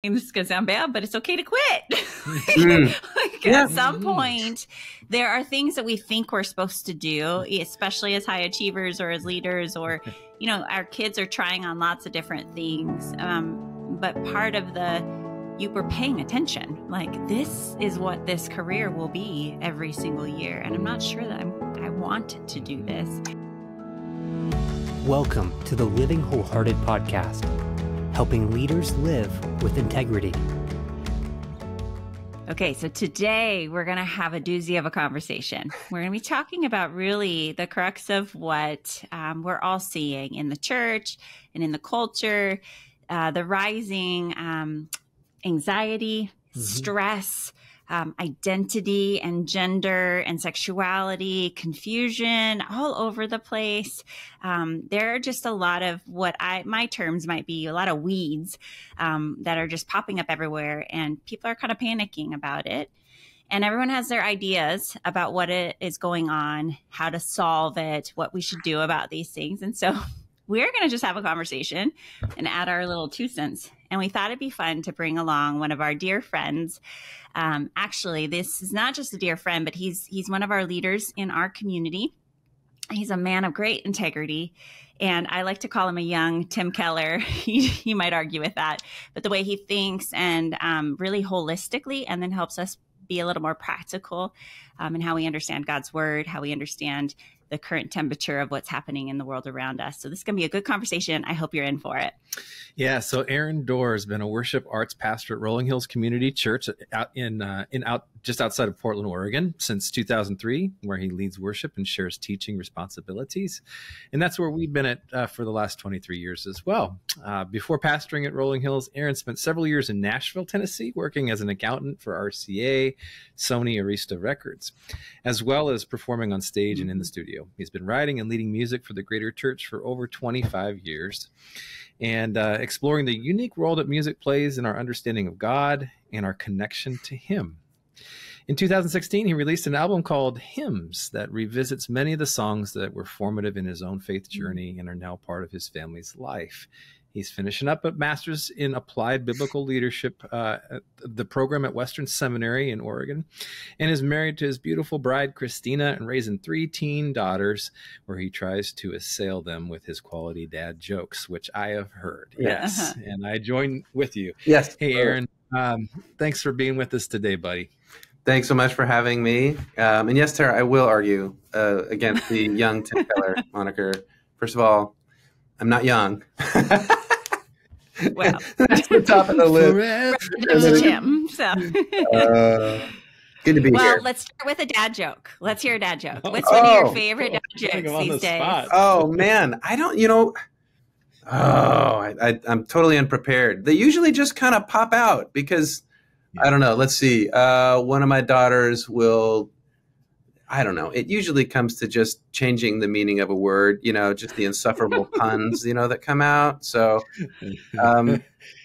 this is going to sound bad, but it's okay to quit. Yeah. At some point, there are things that we think we're supposed to do, especially as high achievers or as leaders, or, our kids are trying on lots of different things. But part of you were paying attention, like this is what this career will be every single year. And I'm not sure that I want to do this. Welcome to the Living Wholehearted podcast, helping leaders live with integrity. Okay, so today we're going to have a doozy of a conversation. We're going to be talking about really the crux of what we're all seeing in the church and in the culture, the rising anxiety, stress, identity and gender and sexuality, confusion all over the place. There are just a lot of my terms might be a lot of weeds that are just popping up everywhere, and people are kind of panicking about it. And everyone has their ideas about what it is going on, how to solve it, what we should do about these things. And so we're going to just have a conversation and add our little 2 cents. And we thought it'd be fun to bring along one of our dear friends. Actually, this is not just a dear friend, but he's one of our leaders in our community. He's a man of great integrity. And I like to call him a young Tim Keller. He might argue with that. But the way he thinks and really holistically, and then helps us be a little more practical in how we understand God's word, how we understand the current temperature of what's happening in the world around us. So this is going to be a good conversation. I hope you're in for it. Yeah. So Aaron Dorr has been a worship arts pastor at Rolling Hills Community Church just outside of Portland, Oregon since 2003, where he leads worship and shares teaching responsibilities. And that's where we've been at for the last 23 years as well. Before pastoring at Rolling Hills, Aaron spent several years in Nashville, Tennessee, working as an accountant for RCA, Sony, Arista Records, as well as performing on stage and in the studio. He's been writing and leading music for the Greater Church for over 25 years and exploring the unique role that music plays in our understanding of God and our connection to Him. In 2016, he released an album called Hymns that revisits many of the songs that were formative in his own faith journey and are now part of his family's life. He's finishing up a master's in applied biblical leadership, the program at Western Seminary in Oregon, and is married to his beautiful bride, Christina, and raising 3 teen daughters, where he tries to assail them with his quality dad jokes, which I have heard. Yes. And I join with you. Yes. Hey, Aaron, thanks for being with us today, buddy. Thanks so much for having me. And yes, Tara, I will argue against the young Tim Keller moniker. First of all, I'm not young. Well, that's the top of the list. Tim, so. Good to be here. Well, let's start with a dad joke. Let's hear a dad joke. What's one of your favorite dad jokes these days? Oh, man. I don't, I'm totally unprepared. They usually just kind of pop out because, I don't know. Let's see. One of my daughters will, I don't know. It usually comes to just changing the meaning of a word, just the insufferable puns, that come out. So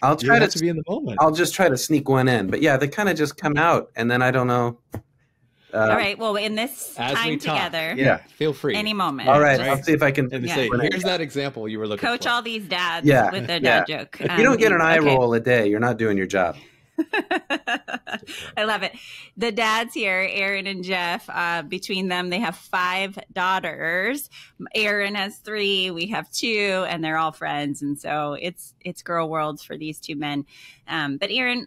I'll try to be in the moment. I'll just try to sneak one in. But yeah, they kind of just come out and then I don't know. All right. Well, in this time together, feel free. Any moment. All right. I'll see if I can. Say, here's that example you were looking coach for. all these dads with their dad joke. If you don't get an eye roll a day, you're not doing your job. I love it. The dads here, Aaron and Jeff, between them, they have 5 daughters. Aaron has 3, we have 2, and they're all friends. And so it's girl worlds for these 2 men. But Aaron,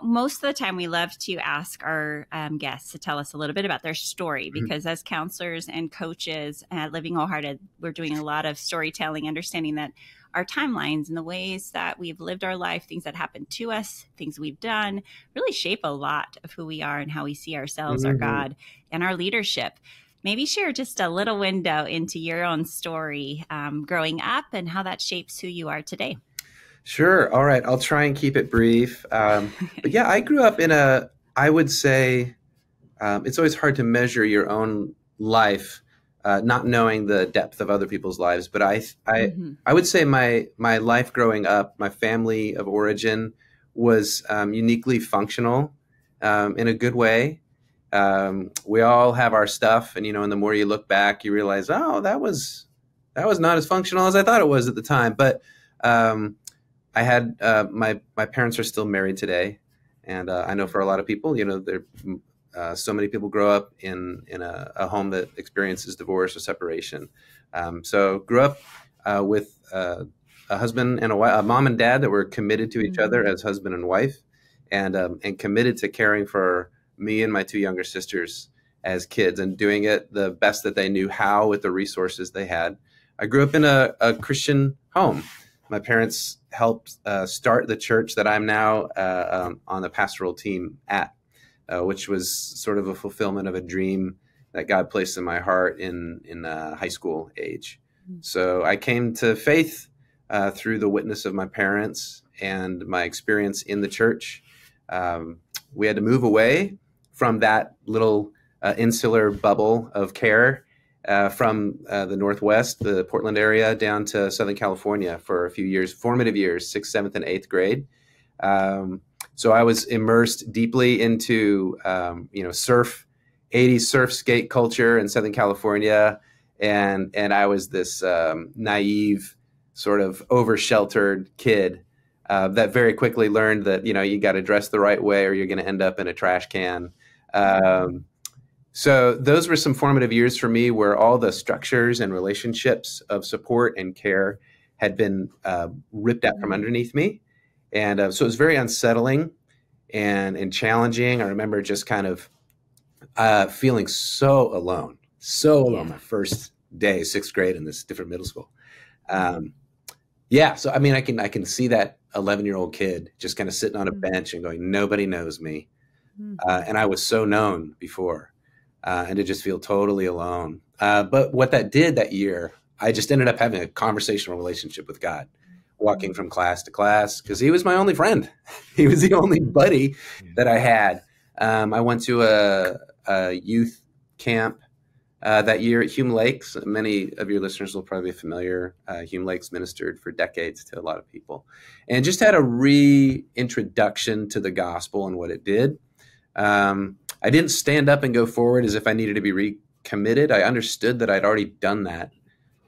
most of the time we love to ask our guests to tell us a little bit about their story, because as counselors and coaches at Living Wholehearted, we're doing a lot of storytelling, understanding that our timelines and the ways that we've lived our life, things that happened to us, things we've done, really shape a lot of who we are and how we see ourselves, our God, and our leadership. Maybe share just a little window into your own story growing up and how that shapes who you are today. Sure. All right. I'll try and keep it brief. But yeah, I grew up in I would say it's always hard to measure your own life not knowing the depth of other people's lives. But I would say my life growing up, my family of origin was uniquely functional in a good way. We all have our stuff. And, and the more you look back, you realize, that was not as functional as I thought it was at the time. But I had my parents are still married today, and I know for a lot of people, there so many people grow up in a home that experiences divorce or separation. So grew up with a husband and a mom and dad that were committed to each other as husband and wife, and committed to caring for me and my two younger sisters as kids, and doing it the best that they knew how with the resources they had. I grew up in a Christian home. My parents helped start the church that I'm now on the pastoral team at, which was sort of a fulfillment of a dream that God placed in my heart in high school age. So I came to faith through the witness of my parents and my experience in the church. We had to move away from that little insular bubble of care from the Northwest, the Portland area, down to Southern California for a few years, formative years, 6th, 7th, and 8th grade. So I was immersed deeply into, surf, 80s surf skate culture in Southern California. And I was this naive, sort of over-sheltered kid that very quickly learned that, you got to dress the right way or you're going to end up in a trash can. So those were some formative years for me where all the structures and relationships of support and care had been ripped out from underneath me. And so it was very unsettling and challenging. I remember just kind of feeling so alone my first day, 6th grade in this different middle school. So I mean, I can see that 11-year-old kid just kind of sitting on a bench and going, nobody knows me. And I was so known before. And to just feel totally alone. But what that did that year, I just ended up having a conversational relationship with God, walking from class to class, because he was my only friend. He was the only buddy that I had. I went to a youth camp that year at Hume Lakes. Many of your listeners will probably be familiar. Hume Lakes ministered for decades to a lot of people, and just had a reintroduction to the gospel and what it did. I didn't stand up and go forward as if I needed to be recommitted. I understood that I'd already done that,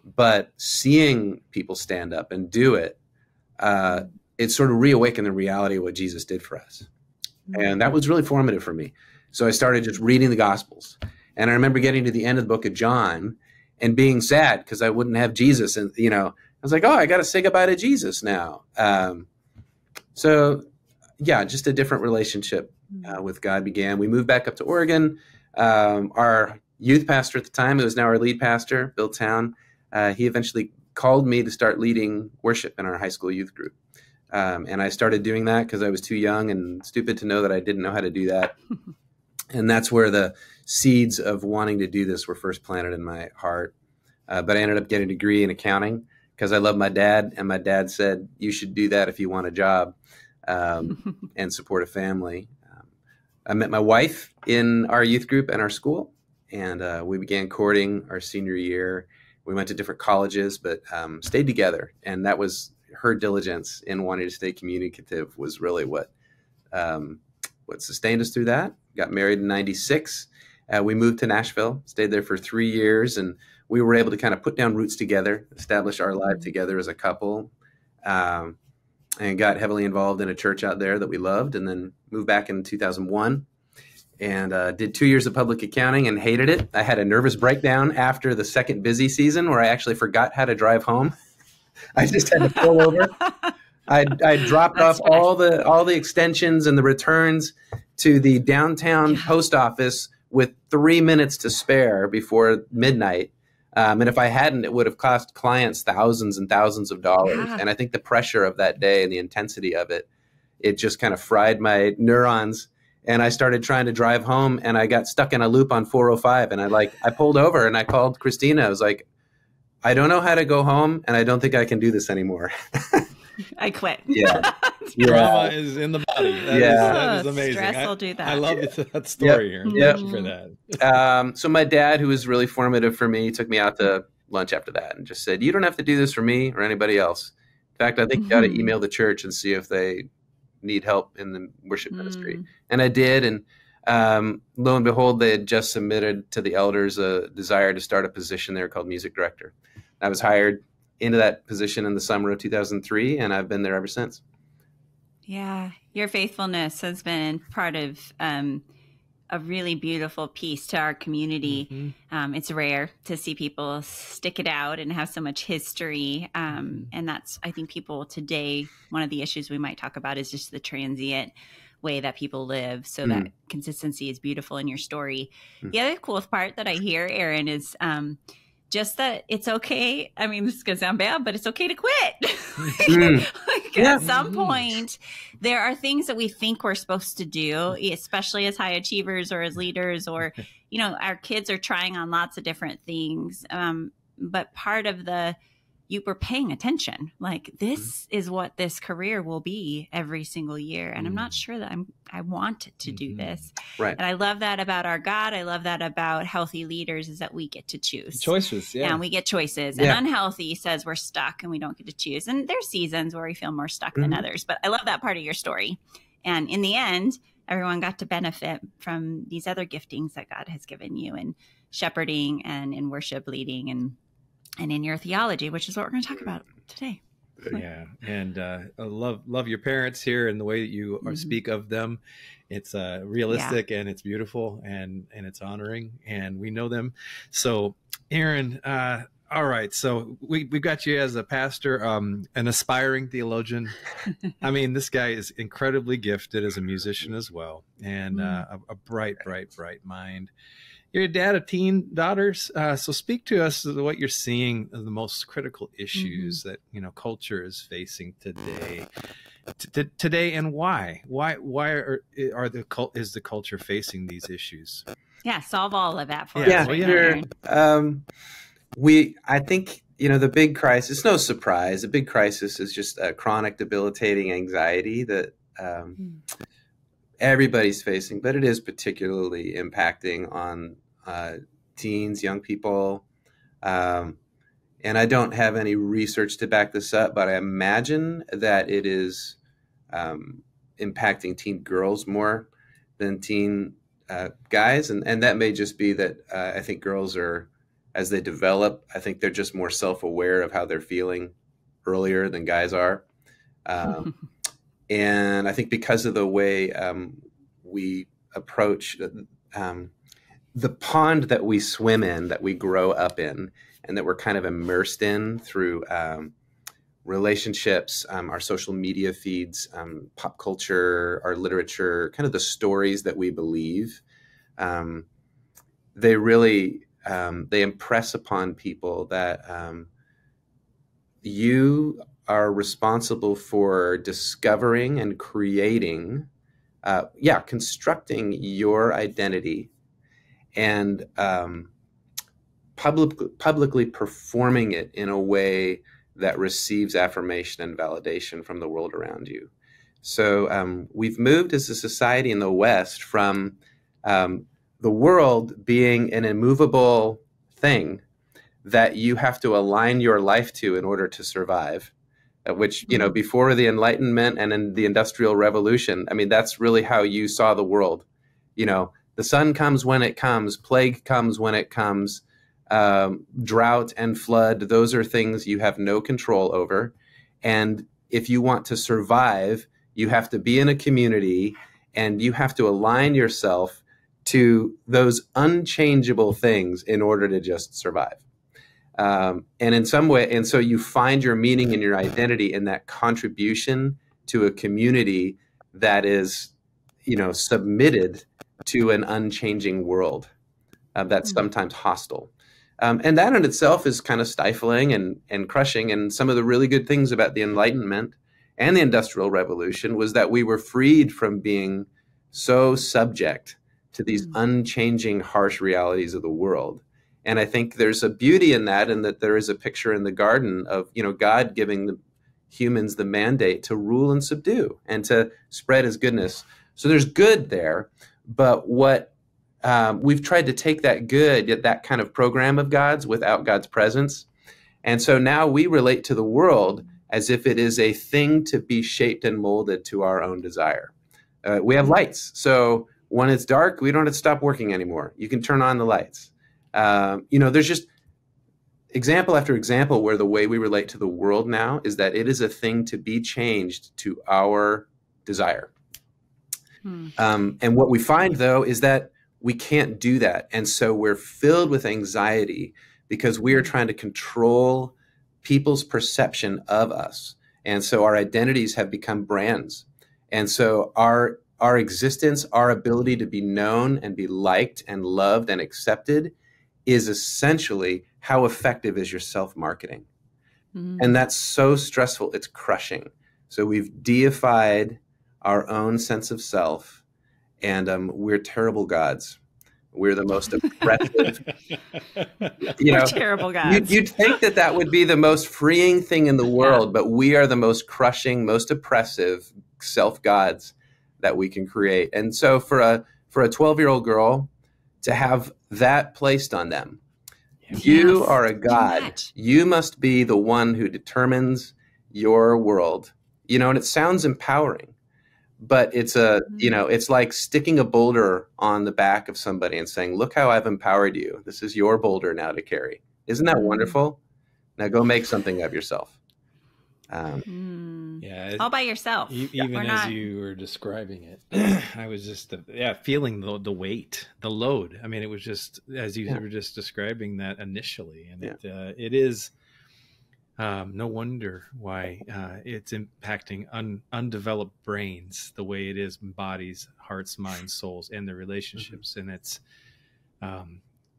but seeing people stand up and do it, it sort of reawakened the reality of what Jesus did for us. And that was really formative for me. So I started just reading the Gospels. And I remember getting to the end of the book of John and being sad because I wouldn't have Jesus. And, I was like, I got to say goodbye to Jesus now. Just a different relationship with God began. We moved back up to Oregon. Our youth pastor at the time, who is now our lead pastor, Bill Town, he eventually called me to start leading worship in our high school youth group. And I started doing that because I was too young and stupid to know that I didn't know how to do that. And that's where the seeds of wanting to do this were first planted in my heart. But I ended up getting a degree in accounting because I love my dad. And my dad said, you should do that if you want a job and support a family. I met my wife in our youth group and our school, and we began courting our senior year. We went to different colleges, but stayed together. And that was her diligence in wanting to stay communicative was really what sustained us through that. Got married in 96. We moved to Nashville, stayed there for 3 years, and we were able to kind of put down roots together, establish our life together as a couple, and got heavily involved in a church out there that we loved, and then moved back in 2001 and did 2 years of public accounting and hated it. I had a nervous breakdown after the second busy season where I actually forgot how to drive home. I just had to pull over. I dropped off all the extensions and the returns to the downtown post office with 3 minutes to spare before midnight. And if I hadn't, it would have cost clients thousands and thousands of dollars. Yeah. And I think the pressure of that day and the intensity of it, it just kind of fried my neurons. And I started trying to drive home, and I got stuck in a loop on 405. And I pulled over and I called Christina. I was like, I don't know how to go home, and I don't think I can do this anymore. I quit. Yeah. Drama is in the body. That is amazing. Stress will do that. I love that story here. Thank you for that. So my dad, who was really formative for me, took me out to lunch after that and just said, you don't have to do this for me or anybody else. In fact, I think you got to email the church and see if they need help in the worship ministry. And I did. And lo and behold, they had just submitted to the elders a desire to start a position there called music director. I was hired into that position in the summer of 2003, and I've been there ever since. Yeah, your faithfulness has been part of a really beautiful piece to our community. Mm-hmm. It's rare to see people stick it out and have so much history. And that's, I think, people today, one of the issues we might talk about is just the transient way that people live. So that consistency is beautiful in your story. The other cool part that I hear, Aaron, is just that it's okay. I mean, this is going to sound bad, but it's okay to quit. At some point, there are things that we think we're supposed to do, especially as high achievers or as leaders, or, our kids are trying on lots of different things. But part of we're paying attention. Like, this is what this career will be every single year. And I'm not sure that I want to do this. Right. And I love that about our God. I love that about healthy leaders, is that we get to choose. Choices, yeah. And we get choices. And unhealthy says we're stuck and we don't get to choose. And there's seasons where we feel more stuck than others. But I love that part of your story. And in the end, everyone got to benefit from these other giftings that God has given you in shepherding and in worship leading and in your theology, which is what we're going to talk about today. Yeah. And I love your parents here and the way that you speak of them. It's realistic and it's beautiful and it's honoring, and we know them. So Aaron, all right. So we got you as a pastor, an aspiring theologian. I mean, this guy is incredibly gifted as a musician as well, and a bright mind. You're a dad of teen daughters, so speak to us of what you're seeing of the most critical issues that culture is facing today. Today, and why? Why is the culture facing these issues? Yeah, solve all of that for us. Yeah, sure. I think the big crisis. No surprise, the big crisis is just a chronic, debilitating anxiety that everybody's facing, but it is particularly impacting on teens, young people. And I don't have any research to back this up, but I imagine that it is impacting teen girls more than teen guys. And that may just be that I think girls are, as they develop, I think they're just more self-aware of how they're feeling earlier than guys are. And I think because of the way we approach the pond that we swim in, that we grow up in, and that we're kind of immersed in through relationships, our social media feeds, pop culture, our literature, kind of the stories that we believe, they really they impress upon people that you are responsible for discovering and creating, constructing your identity and publicly performing it in a way that receives affirmation and validation from the world around you. So we've moved as a society in the West from the world being an immovable thing that you have to align your life to in order to survive, which, before the Enlightenment and in the Industrial Revolution, I mean, that's really how you saw the world. The sun comes when it comes, plague comes when it comes, drought and flood. Those are things you have no control over. And if you want to survive, you have to be in a community and you have to align yourself to those unchangeable things in order to just survive. And in some way, and so you find your meaning and your identity in that contribution to a community that is, submitted to an unchanging world that's sometimes hostile. And that in itself is kind of stifling and crushing. And some of the really good things about the Enlightenment and the Industrial Revolution was that we were freed from being so subject to these unchanging, harsh realities of the world. And I think there's a beauty in that, and that there is a picture in the garden of, God giving the humans the mandate to rule and subdue and to spread his goodness. So there's good there. But what we've tried to take that good, that kind of program of God's without God's presence. And so now we relate to the world as if it is a thing to be shaped and molded to our own desire. We have lights. So when it's dark, we don't have to stop working anymore. You can turn on the lights. There's just, example after example where the way we relate to the world now is that it is a thing to be changed to our desire. And what we find, though, is that we can't do that. And so we're filled with anxiety because we are trying to control people's perception of us. And so our identities have become brands. And so our existence, our ability to be known and be liked and loved and accepted is essentially how effective is your self-marketing. And that's so stressful. It's crushing. So we've deified our own sense of self, and we're terrible gods. We're the most oppressive. We're terrible gods. You'd think that would be the most freeing thing in the world, but we are the most crushing, most oppressive self-gods that we can create. And so for a 12-year-old girl to have that placed on them, you are a god. You must be the one who determines your world. And it sounds empowering, but it's it's like sticking a boulder on the back of somebody and saying, look how I've empowered you. This is your boulder now to carry. Isn't that wonderful? Now go make something of yourself. All by yourself. Even as you were describing it, I was just feeling the weight, the load. I mean, it was just as you were just describing that initially, and it is no wonder why it's impacting undeveloped brains the way it is in bodies, hearts, minds, souls, and their relationships. And it's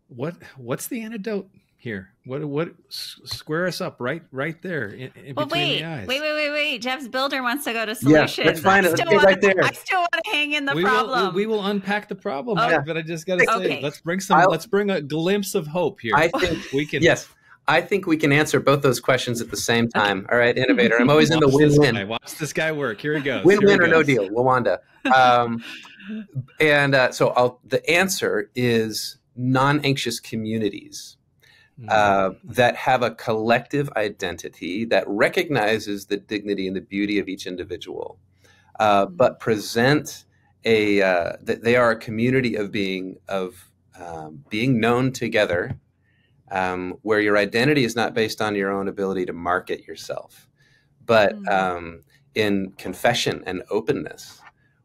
what's the antidote here? What square us up right there in between the eyes. Wait. Jeff's builder wants to go to solutions. Yeah, let's find it. Let's get right there. I still want to hang in the problem. We will unpack the problem, but I just got to say, let's bring a glimpse of hope here. I think we can. Yes. I think we can answer both those questions at the same time. All right, innovator. I'm always in the win-win. Watch this guy work. Here he goes. Win-win or no deal, Wawanda. So the answer is non-anxious communities that have a collective identity that recognizes the dignity and the beauty of each individual, but present that they are a community of being known together. Where your identity is not based on your own ability to market yourself, but in confession and openness,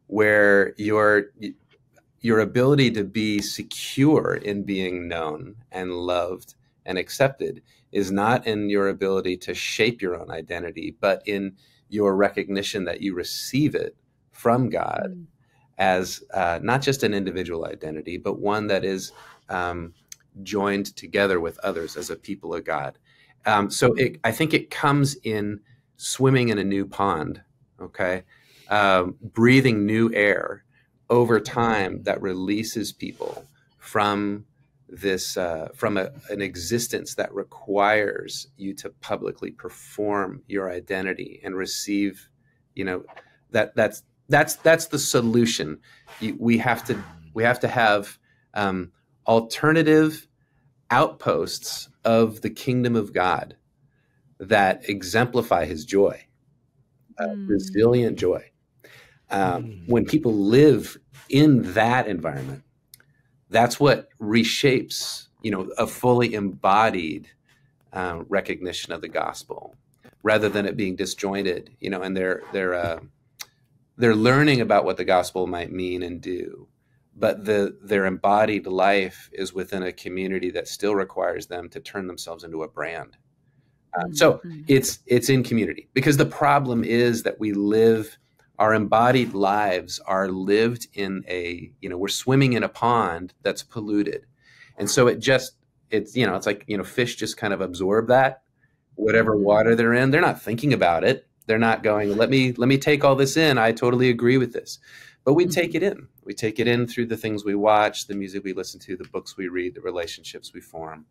where your ability to be secure in being known and loved and accepted is not in your ability to shape your own identity, but in your recognition that you receive it from God as not just an individual identity, but one that is joined together with others as a people of God. I think it comes in swimming in a new pond, breathing new air over time that releases people from this, an existence that requires you to publicly perform your identity and receive, that's the solution. We have to have alternative outposts of the kingdom of God that exemplify his joy, resilient joy. When people live in that environment, that's what reshapes, a fully embodied recognition of the gospel, rather than it being disjointed, and they're learning about what the gospel might mean and do. But their embodied life is within a community that still requires them to turn themselves into a brand. So it's in community, because the problem is that our embodied lives are lived in we're swimming in a pond that's polluted. And so it's like, fish just kind of absorb that, whatever water they're in. They're not thinking about it. They're not going, let me take all this in. I totally agree with this. But we take it in. We take it in through the things we watch, the music we listen to, the books we read, the relationships we form.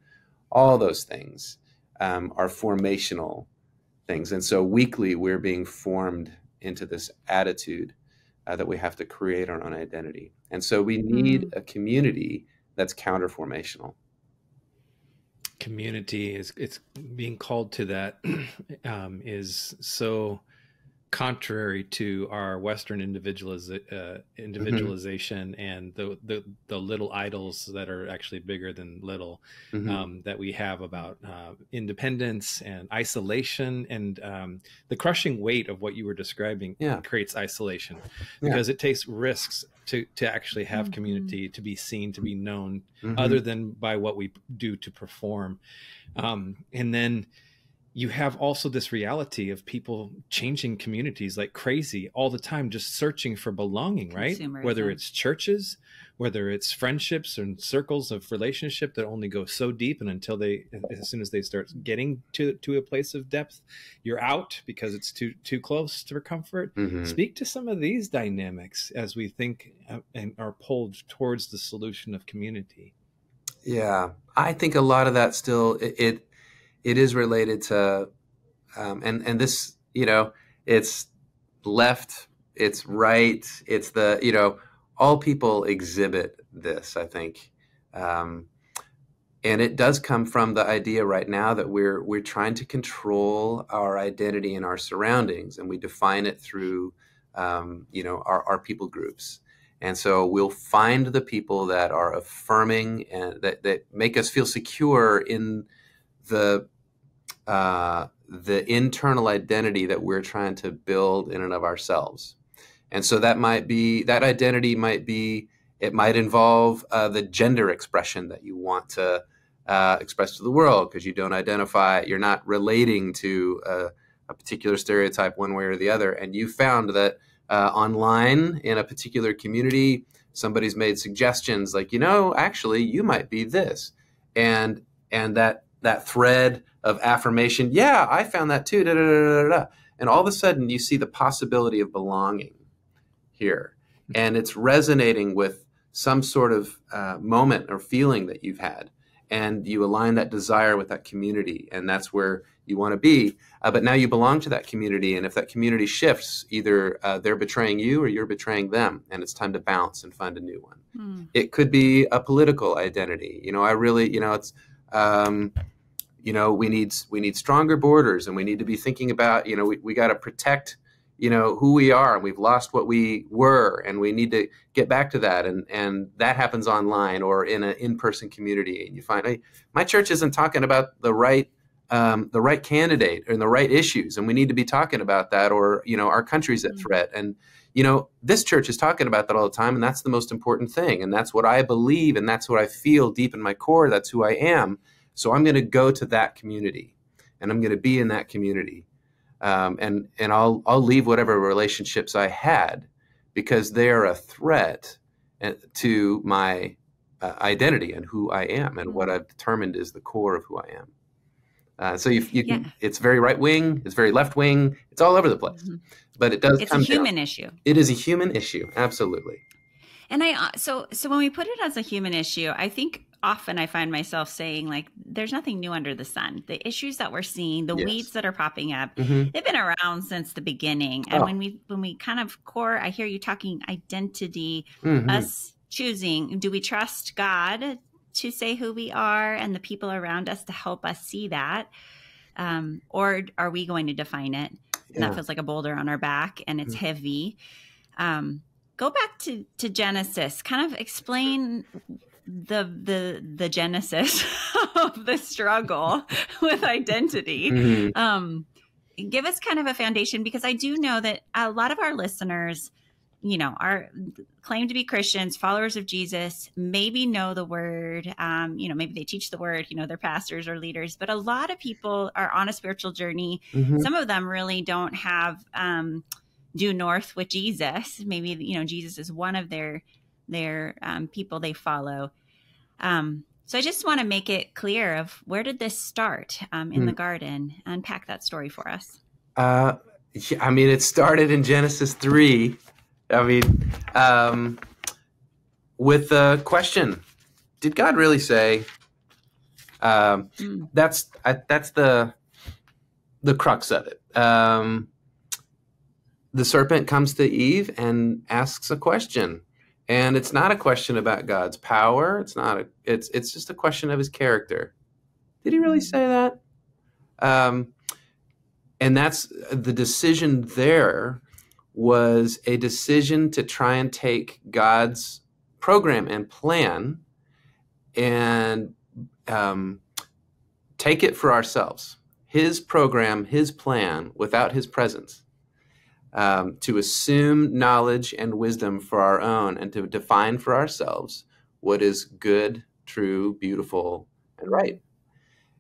All those things are formational things. And so weekly, we're being formed into this attitude that we have to create our own identity. And so we need a community that's counterformational. Community it's being called to that is so contrary to our Western individualization and the little idols that are actually bigger than little, that we have about independence and isolation, and the crushing weight of what you were describing creates isolation because it takes risks to actually have community, to be seen, to be known, other than by what we do to perform. And then you have also this reality of people changing communities like crazy all the time, just searching for belonging, right? Whether it's churches, whether it's friendships and circles of relationship that only go so deep, and as soon as they start getting to a place of depth, you're out because it's too close for comfort. Speak to some of these dynamics as we think and are pulled towards the solution of community. Yeah, I think a lot of that still it is related to, and this, it's left, it's right, it's all people exhibit this, I think. And it does come from the idea right now that we're trying to control our identity and our surroundings, and we define it through, our people groups. And so we'll find the people that are affirming and that make us feel secure in the internal identity that we're trying to build in and of ourselves. And so that identity might involve the gender expression that you want to express to the world, because you don't identify, you're not relating to a particular stereotype one way or the other. And you found that online in a particular community, somebody's made suggestions like, actually you might be this. And that thread of affirmation, I found that too, da, da, da, da, da. And all of a sudden you see the possibility of belonging here. And it's resonating with some sort of moment or feeling that you've had. And you align that desire with that community, and that's where you want to be. But now you belong to that community, and if that community shifts, either they're betraying you or you're betraying them, and it's time to bounce and find a new one. It could be a political identity. It's we need stronger borders, and we need to be thinking about, we got to protect, who we are, and we've lost what we were, and we need to get back to that. And that happens online or in an in-person community. And you find, hey, my church isn't talking about the right candidate and the right issues, and we need to be talking about that, or, our country's at threat. And, this church is talking about that all the time, and that's the most important thing. And that's what I believe, and that's what I feel deep in my core. That's who I am. So I'm going to go to that community, and I'm going to be in that community. And I'll leave whatever relationships I had, because they are a threat to my identity and who I am, and what I've determined is the core of who I am. So it's very right wing, it's very left wing, it's all over the place. But it does. It's a human issue. It is a human issue, absolutely. And so when we put it as a human issue, I think often I find myself saying, like, there's nothing new under the sun. The issues that we're seeing, the weeds that are popping up, they've been around since the beginning. And when we kind of I hear you talking identity, us choosing, do we trust God to say who we are and the people around us to help us see that? Or are we going to define it? And that feels like a boulder on our back, and it's heavy. Go back to Genesis, kind of explain the genesis of the struggle with identity. Give us kind of a foundation, because I do know that a lot of our listeners, claim to be Christians, followers of Jesus, maybe know the word, maybe they teach the word, they're pastors or leaders, but a lot of people are on a spiritual journey. Some of them really don't have due north with Jesus. Maybe, Jesus is one of their people they follow. So I just want to make it clear of where did this start in the garden? Unpack that story for us. It started in Genesis 3. With the question, did God really say? That's the crux of it. The serpent comes to Eve and asks a question. And it's not a question about God's power. It's just a question of his character. Did he really say that? And that's the decision there was a decision to try and take God's program and plan and take it for ourselves. His program, his plan, without his presence, to assume knowledge and wisdom for our own and to define for ourselves what is good, true, beautiful, and right.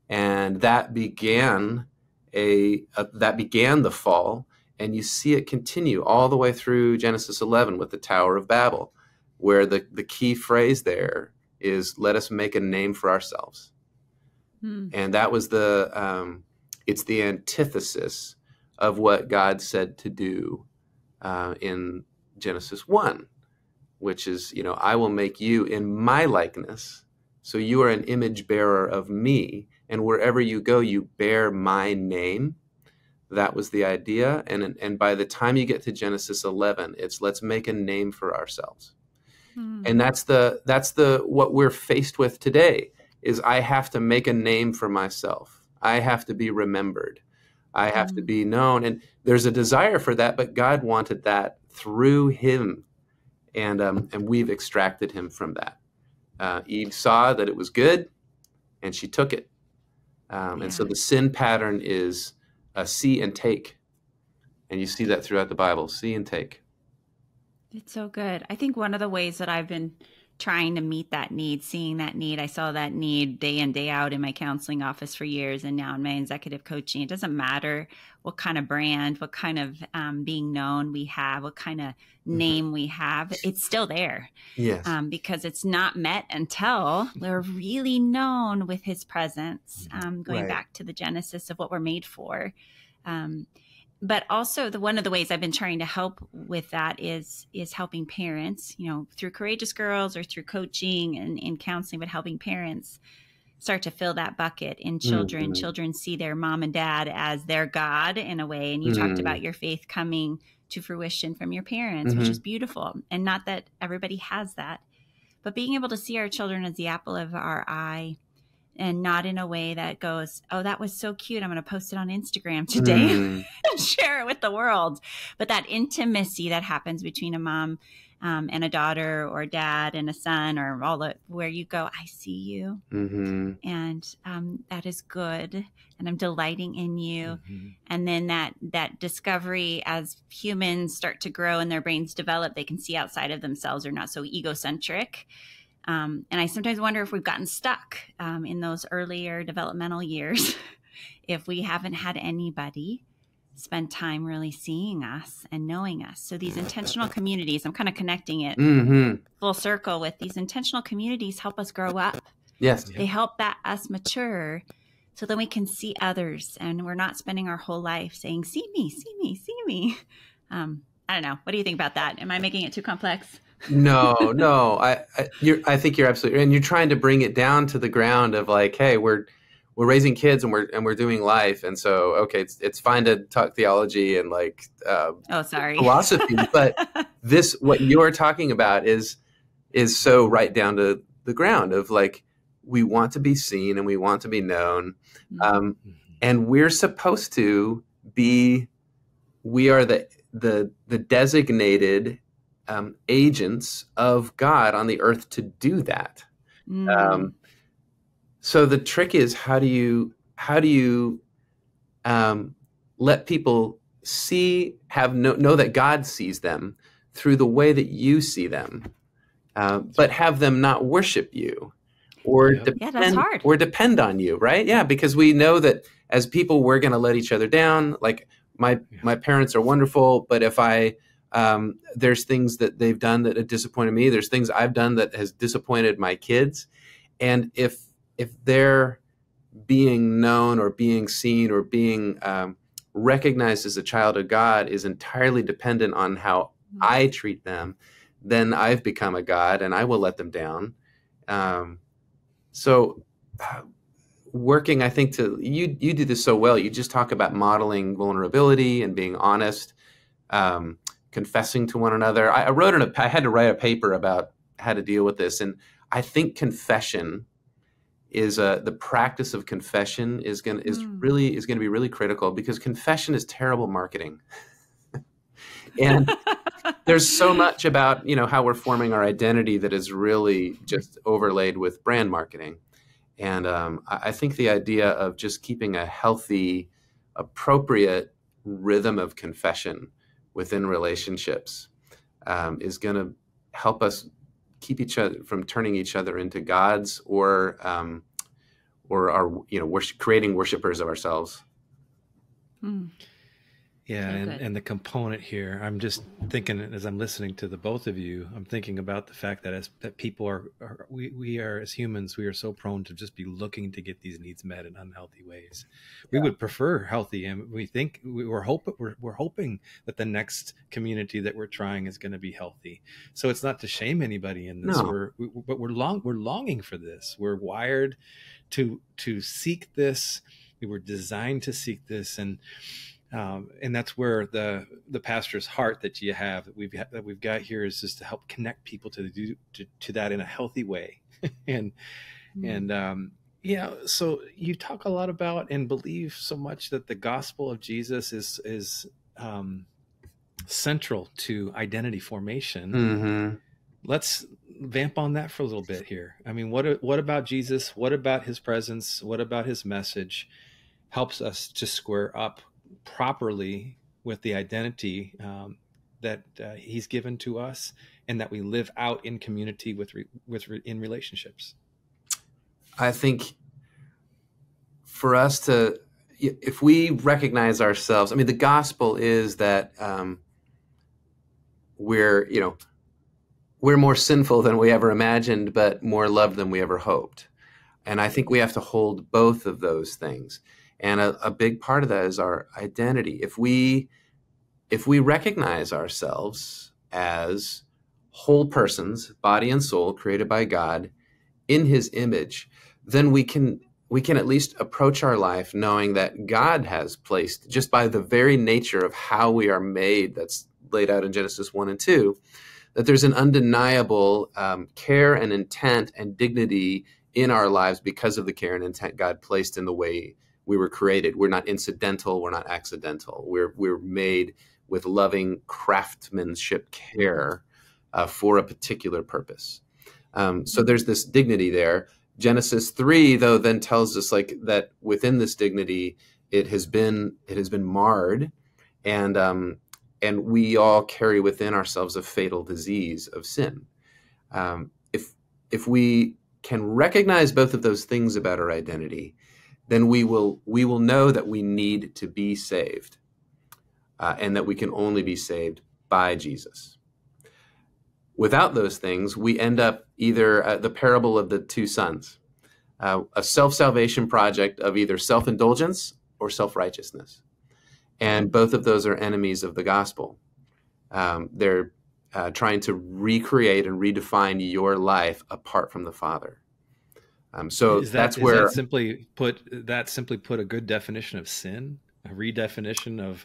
And that began the fall. And you see it continue all the way through Genesis 11 with the Tower of Babel, where the key phrase there is, let us make a name for ourselves. And that was it's the antithesis of what God said to do in Genesis 1, which is, I will make you in my likeness. So you are an image bearer of me. And wherever you go, you bear my name. That was the idea. And by the time you get to Genesis 11, it's let's make a name for ourselves. And that's what we're faced with today is I have to make a name for myself. I have to be remembered. I have to be known. And there's a desire for that, but God wanted that through him. And we've extracted him from that. Eve saw that it was good and she took it. And so the sin pattern is see and take. And you see that throughout the Bible, see and take. It's so good. I think one of the ways that I've been trying to meet that need, seeing that need, I saw that need day in, day out in my counseling office for years. And now in my executive coaching, it doesn't matter what kind of brand, what kind of being known we have, what kind of name we have, it's still there. Yes. Because it's not met until we're really known with his presence, going back to the genesis of what we're made for. But also one of the ways I've been trying to help with that is helping parents, through Courageous Girls or through coaching and in counseling, but helping parents start to fill that bucket in children. Mm-hmm. Children see their mom and dad as their God in a way. And you talked about your faith coming to fruition from your parents, which is beautiful. And not that everybody has that, but being able to see our children as the apple of our eye. And not in a way that goes, oh, that was so cute, I'm going to post it on Instagram today and share it with the world. But that intimacy that happens between a mom and a daughter or a dad and a son or where you go, I see you. And that is good. And I'm delighting in you. And then that discovery as humans start to grow and their brains develop, they can see outside of themselves. They're not so egocentric. And I sometimes wonder if we've gotten stuck in those earlier developmental years, if we haven't had anybody spend time really seeing us and knowing us. So these intentional communities, I'm kind of connecting it full circle with these intentional communities help us grow up. Yes. They help us mature so then we can see others and we're not spending our whole life saying, see me, see me, see me. I don't know. What do you think about that? Am I making it too complex? No. I think you're absolutely, and you're trying to bring it down to the ground of like, hey, we're raising kids and we're doing life, and so okay, it's fine to talk theology and like philosophy, but what you're talking about is so right down to the ground of like we want to be seen and we want to be known, and we're supposed to be. We are the designated agents of God on the earth to do that. So the trick is how do you let people know that God sees them through the way that you see them, but have them not worship you or depend on you, right? Yeah, because we know that as people we're going to let each other down. Like my parents are wonderful, but if there's things that they've done that have disappointed me. There's things I've done that has disappointed my kids. And if they're being known or being seen or being recognized as a child of God is entirely dependent on how I treat them, then I've become a God and I will let them down. So working, I think you do this so well. You just talk about modeling vulnerability and being honest, confessing to one another. I had to write a paper about how to deal with this. And I think confession is the practice of confession is going to be really critical, because confession is terrible marketing. And there's so much about, how we're forming our identity that is really just overlaid with brand marketing. And I think the idea of just keeping a healthy, appropriate rhythm of confession within relationships is going to help us keep each other from turning each other into gods, or our, creating worshipers of ourselves. Yeah, and the component here, I'm just thinking as I'm listening to the both of you, I'm thinking about the fact that people we are as humans, we are so prone to just be looking to get these needs met in unhealthy ways. We would prefer healthy, and we think we're hoping that the next community that we're trying is going to be healthy. So it's not to shame anybody in this, No. but we're longing for this. We're wired to seek this. We were designed to seek this, and that's where the pastor's heart that you have, that we've got here, is just to help connect people to that in a healthy way. So you talk a lot about and believe so much that the gospel of Jesus is central to identity formation. Mm-hmm. Let's vamp on that for a little bit here. I mean, what about Jesus? What about his presence? What about his message helps us to square up properly with the identity that he's given to us, and that we live out in community in relationships? I think for us to, if we recognize ourselves, I mean, the gospel is that we're more sinful than we ever imagined, but more loved than we ever hoped. And I think we have to hold both of those things. And a big part of that is our identity. If we recognize ourselves as whole persons, body and soul, created by God in his image, then we can at least approach our life knowing that God has placed, just by the very nature of how we are made, that's laid out in Genesis 1 and 2, that there's an undeniable care and intent and dignity in our lives because of the care and intent God placed in the way we were created. We're not incidental. We're not accidental. We're made with loving craftsmanship care for a particular purpose. So there's this dignity there. Genesis 3, though, then tells us that within this dignity, it has been marred, and we all carry within ourselves a fatal disease of sin. If we can recognize both of those things about our identity, then we will know that we need to be saved, and that we can only be saved by Jesus. Without those things, we end up either the parable of the two sons, a self-salvation project of either self-indulgence or self-righteousness. And both of those are enemies of the gospel. They're trying to recreate and redefine your life apart from the Father. So that's where that simply put a good definition of sin, a redefinition of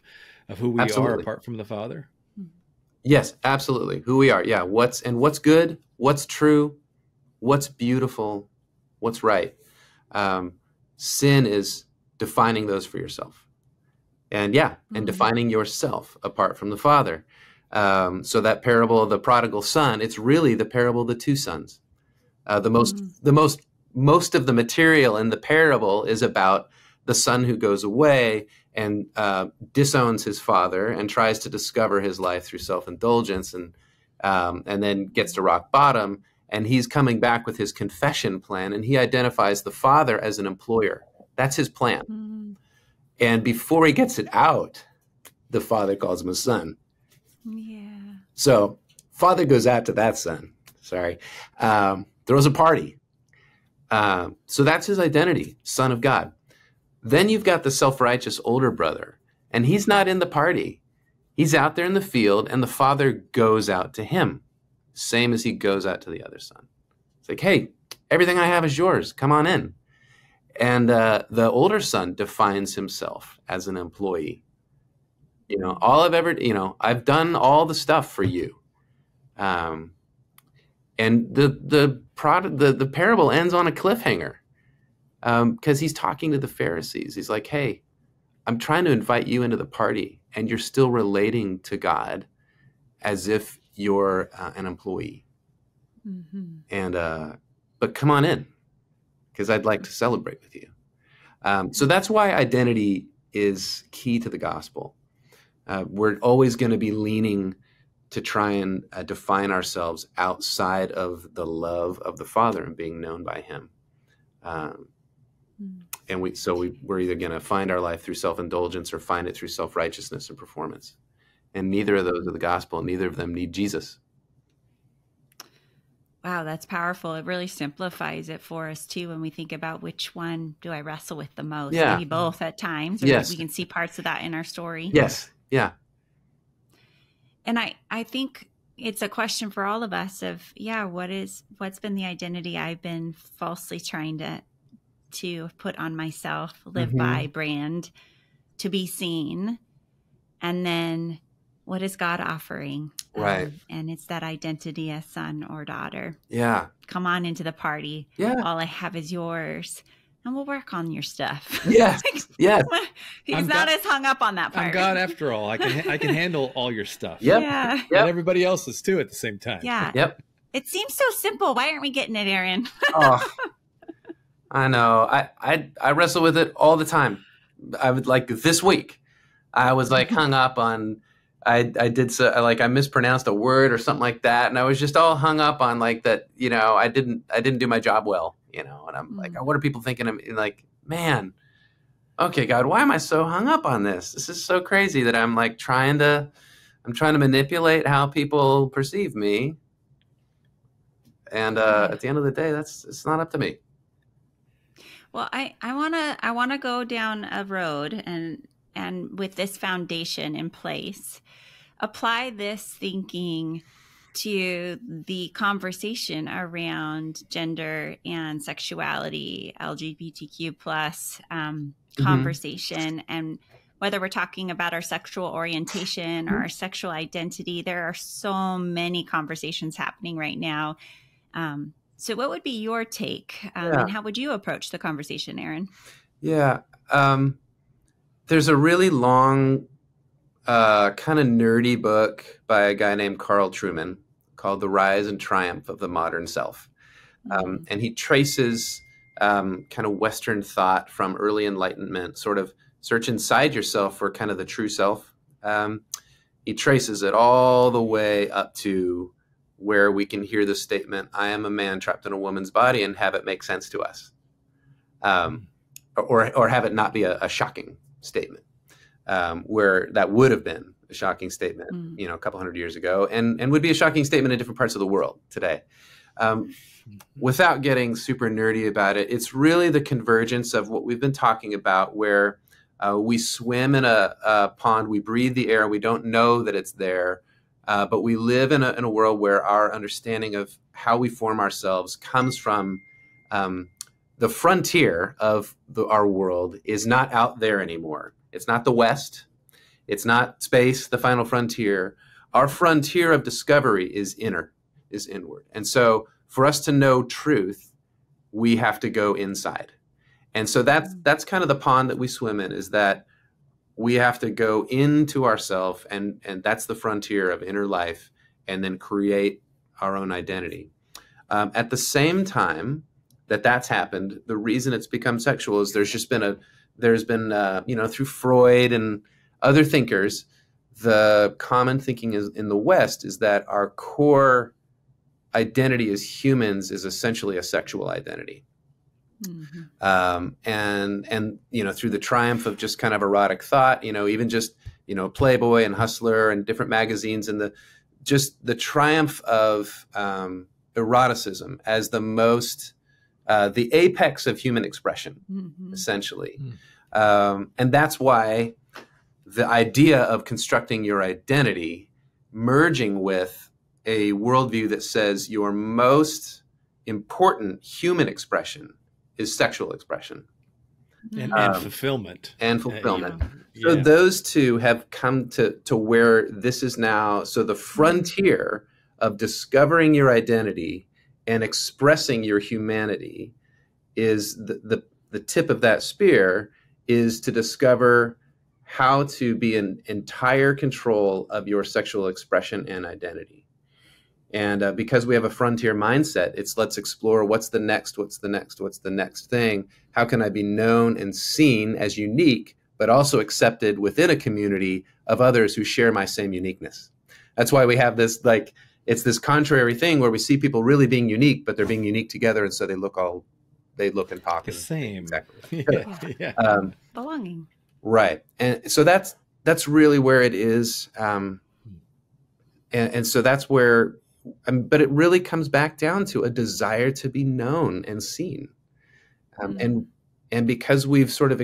who we are apart from the Father. Yes, absolutely. Who we are. Yeah. What's good, what's true, what's beautiful, what's right. Sin is defining those for yourself. And and defining yourself apart from the Father. So that parable of the prodigal son, it's really the parable of the two sons. Most of the material in the parable is about the son who goes away and disowns his father and tries to discover his life through self-indulgence, and then gets to rock bottom, and he's coming back with his confession plan, and he identifies the father as an employer. That's his plan. Mm-hmm. And before he gets it out, the father calls him a son. Yeah. So father goes out to that son, throws a party. So that's his identity, son of God. Then you've got the self-righteous older brother, and he's not in the party. He's out there in the field, and the father goes out to him, same as he goes out to the other son. It's like, hey, everything I have is yours. Come on in. And the older son defines himself as an employee. I've done all the stuff for you. And the parable ends on a cliffhanger. because he's talking to the Pharisees. He's like, hey, I'm trying to invite you into the party, and you're still relating to God as if you're an employee. Mm-hmm. And but come on in, because I'd like to celebrate with you. So that's why identity is key to the gospel. We're always going to be leaning to try and define ourselves outside of the love of the Father and being known by Him. And we're either going to find our life through self-indulgence or find it through self-righteousness and performance. And neither of those are the gospel, and neither of them need Jesus. Wow, that's powerful. It really simplifies it for us too when we think about which one do I wrestle with the most. Yeah. Maybe both at times, or yes. we can see parts of that in our story. Yes. Yeah. And I think it's a question for all of us of, what's been the identity I've been falsely trying to put on myself, live mm-hmm. by, brand, to be seen. And then what is God offering? Right. And it's that identity as son or daughter. Yeah. Come on into the party. Yeah. All I have is yours. And we'll work on your stuff. Yes. Yes. He's not as hung up on that part. I'm God after all. I can handle all your stuff. Yep. Yeah. Yep. And everybody else's too at the same time. Yeah. Yep. It seems so simple. Why aren't we getting it, Aaron? Oh, I know. I wrestle with it all the time. I would like this week. I was like hung up on. I mispronounced a word or something like that, and I was just all hung up on like that. I didn't do my job well. And I'm like, what are people thinking of me? Like, man, okay, God, why am I so hung up on this? This is so crazy that I'm like trying to manipulate how people perceive me. And at the end of the day, it's not up to me. Well, I wanna go down a road and with this foundation in place, apply this thinking to the conversation around gender and sexuality, LGBTQ plus conversation, and whether we're talking about our sexual orientation or our sexual identity. There are so many conversations happening right now. So what would be your take, and how would you approach the conversation, Aaron? Yeah. There's a really long, kind of nerdy book by a guy named Carl Trueman called The Rise and Triumph of the Modern Self. And he traces kind of Western thought from early Enlightenment, sort of search inside yourself for kind of the true self. He traces it all the way up to where we can hear the statement, I am a man trapped in a woman's body, and have it make sense to us. Or have it not be a shocking statement, where that would have been a shocking statement, a couple hundred years ago, and would be a shocking statement in different parts of the world today. Without getting super nerdy about it, it's really the convergence of what we've been talking about, where we swim in a pond, we breathe the air, and we don't know that it's there, but we live in a world where our understanding of how we form ourselves comes from the frontier of our world is not out there anymore. It's not the West. It's not space, the final frontier. Our frontier of discovery is inward. And so for us to know truth, we have to go inside. And so that's kind of the pond that we swim in, is that we have to go into ourselves, and that's the frontier of inner life, and then create our own identity. At the same time that's happened, the reason it's become sexual is there's been through Freud and other thinkers, the common thinking is in the West is that our core identity as humans is essentially a sexual identity. And through the triumph of just kind of erotic thought, even just, Playboy and Hustler and different magazines, and the triumph of eroticism as the apex of human expression, essentially. And that's why the idea of constructing your identity, merging with a worldview that says your most important human expression is sexual expression. And fulfillment. And fulfillment. So those two have come to where this is now. So the frontier of discovering your identity and expressing your humanity is the the tip of that spear is to discover how to be in entire control of your sexual expression and identity. And because we have a frontier mindset, it's let's explore what's the next thing. How can I be known and seen as unique, but also accepted within a community of others who share my same uniqueness? That's why we have this, like, it's this contrary thing where we see people really being unique, but they're being unique together. And so they look and talk the same. Exactly. Yeah. Belonging. Right. And so that's really where it is. And so that's where, but it really comes back down to a desire to be known and seen. And because we've sort of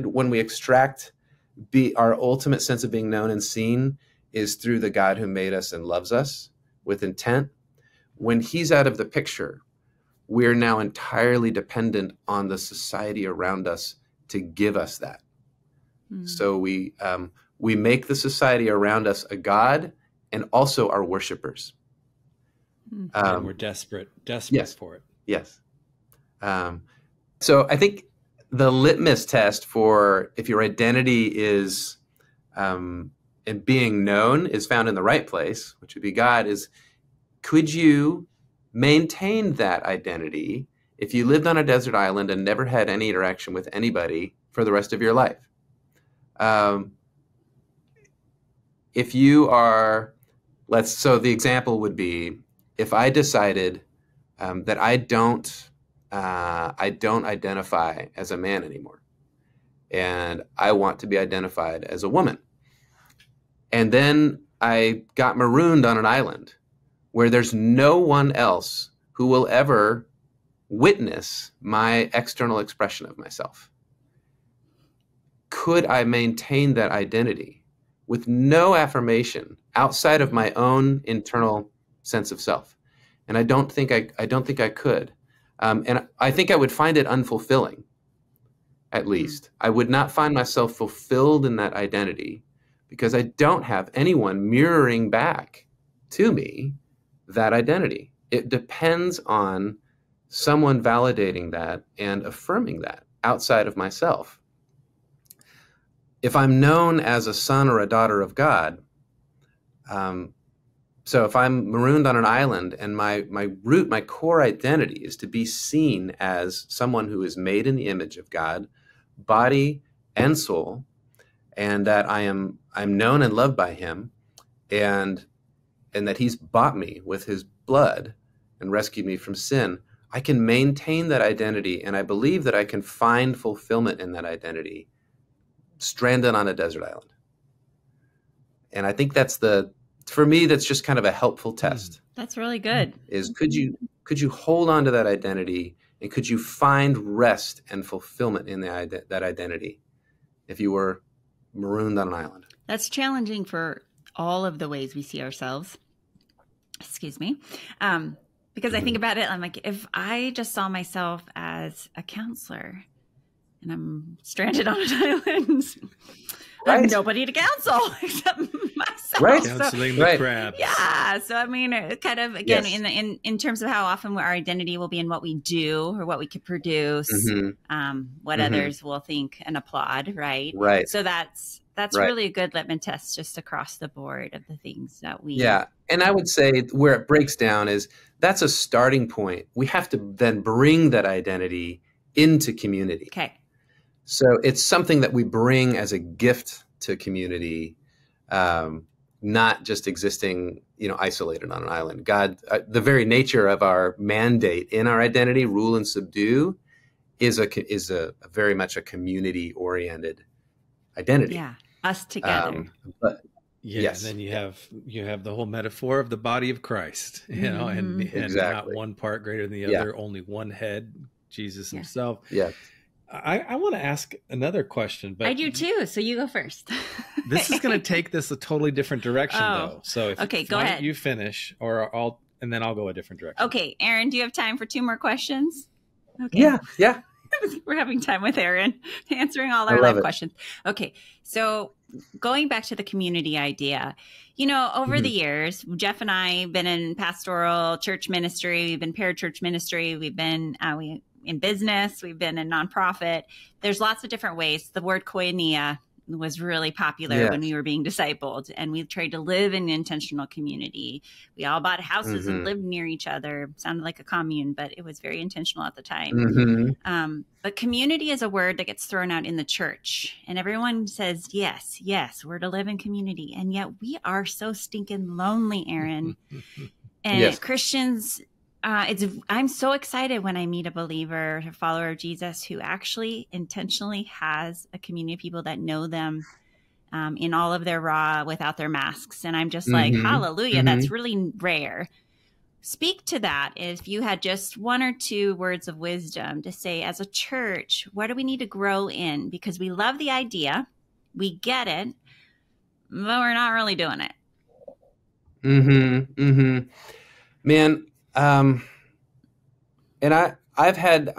when we extract our ultimate sense of being known and seen is through the God who made us and loves us with intent. When he's out of the picture, we're now entirely dependent on the society around us to give us that. So we make the society around us a God and also our worshipers. And we're desperate yes, for it. Yes. So I think the litmus test for if your identity is and being known is found in the right place, which would be God, is could you maintain that identity if you lived on a desert island and never had any interaction with anybody for the rest of your life? If you are, so the example would be, if I decided that I don't identify as a man anymore, and I want to be identified as a woman, and then I got marooned on an island where there's no one else who will ever witness my external expression of myself. Could I maintain that identity with no affirmation outside of my own internal sense of self? And I don't think I could. And I think I would find it unfulfilling, at least. I would not find myself fulfilled in that identity because I don't have anyone mirroring back to me that identity. It depends on someone validating that and affirming that outside of myself. If I'm known as a son or a daughter of God, so if I'm marooned on an island and my core identity is to be seen as someone who is made in the image of God, body and soul, and that I'm known and loved by him, and that he's bought me with his blood and rescued me from sin, I can maintain that identity, and I believe that I can find fulfillment in that identity stranded on a desert island. And I think for me, that's just kind of a helpful test. That's really good. Is could you hold on to that identity, and could you find rest and fulfillment in that identity if you were marooned on an island? That's challenging for all of the ways we see ourselves. Excuse me. Because I think about it, I'm like, if I just saw myself as a counselor and I'm stranded on an island, I have nobody to counsel except myself. Right. Counseling the crabs. Yeah. So, I mean, it kind of, again, in terms of how often our identity will be in what we do or what we could produce, what others will think and applaud, right? Right. So that's really a good litmus test just across the board of the things that we... Yeah. And I would say where it breaks down is that's a starting point. We have to then bring that identity into community. Okay. So it's something that we bring as a gift to community, not just existing, isolated on an island. God, the very nature of our mandate in our identity, rule and subdue, is a very much a community-oriented identity. Yeah, us together. But yes, and then you have the whole metaphor of the body of Christ, and exactly. Not one part greater than the other, only one head, Jesus himself. Yeah. I want to ask another question, but I do too. So you go first. This is going to take this a totally different direction, though. So go ahead. You finish, and then I'll go a different direction. Okay, Aaron, do you have time for 2 more questions? Okay. Yeah. We're having time with Aaron, answering all our live questions. Okay, so going back to the community idea, over the years, Jeff and I have been in pastoral church ministry, we've been parachurch ministry, we've been in business. We've been in nonprofit. There's lots of different ways. The word koinonia was really popular when we were being discipled, and we tried to live in an intentional community. We all bought houses and lived near each other. Sounded like a commune, but it was very intentional at the time. But community is a word that gets thrown out in the church, and everyone says, yes, we're to live in community. And yet we are so stinking lonely, Aaron. And Christians, I'm so excited when I meet a believer, a follower of Jesus, who actually intentionally has a community of people that know them in all of their raw, without their masks. And I'm just like, hallelujah, that's really rare. Speak to that. If you had just one or two words of wisdom to say, as a church, what do we need to grow in? Because we love the idea, we get it, but we're not really doing it. Man, and I've had,